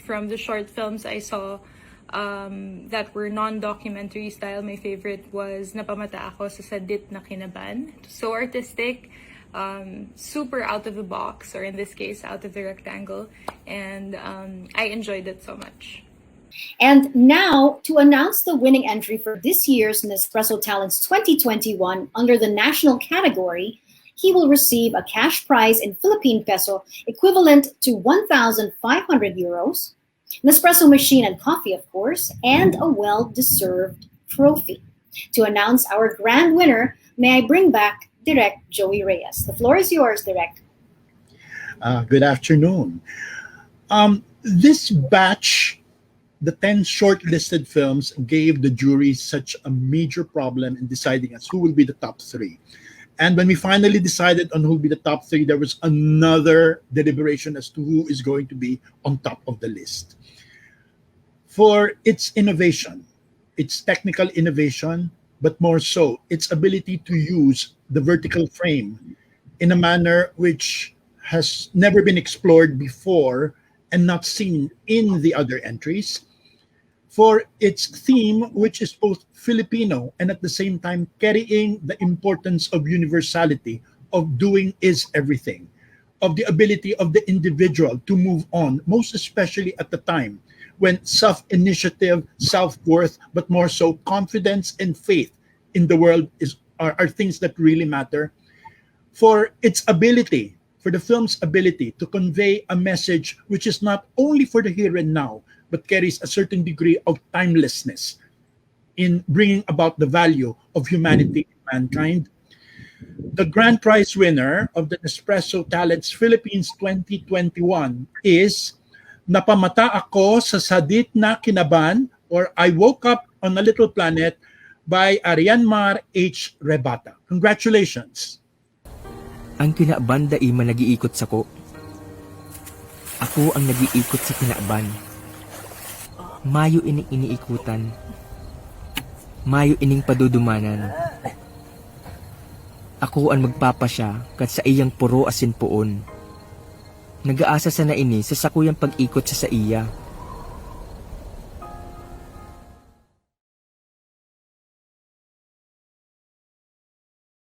From the short films I saw that were non-documentary style, my favorite was Napamata Ako sa Sadit na Kinaban. So artistic, super out of the box, or in this case, out of the rectangle. And I enjoyed it so much. And now, to announce the winning entry for this year's Nespresso Talents 2021 under the national category, he will receive a cash prize in Philippine peso equivalent to 1,500 euros, Nespresso machine and coffee, of course, and a well-deserved trophy. To announce our grand winner, may I bring back Direk Jose Reyes. The floor is yours, Direk. Good afternoon. This batch, the 10 shortlisted films, gave the jury such a major problem in deciding as who will be the top 3. And when we finally decided on who will be the top 3, there was another deliberation as to who is going to be on top of the list. For its innovation, its technical innovation, but more so, its ability to use the vertical frame in a manner which has never been explored before and not seen in the other entries. For its theme, which is both Filipino and at the same time carrying the importance of universality, of doing is everything, of the ability of the individual to move on, most especially at the time when self-initiative, self-worth, but more so confidence and faith in the world are things that really matter. For its ability, for the film's ability to convey a message which is not only for the here and now, but carries a certain degree of timelessness in bringing about the value of humanity and mankind. The grand prize winner of the Nespresso Talents Philippines 2021 is Napamata Ako sa Sadit na Kinaban, or I Woke Up on a Little Planet, by Arianmar H. Rebata. Congratulations! Ang Kinaban da ima nagiikot sa ko. Ako ang nagiikot sa Kinaban. Mayo ining iniikutan. Mayo ining padudumanan. Ako ang magpapasya kat sa iyang puro asin poon. Nagaasa sa na ini sa sakuyang pag-ikot sa iya.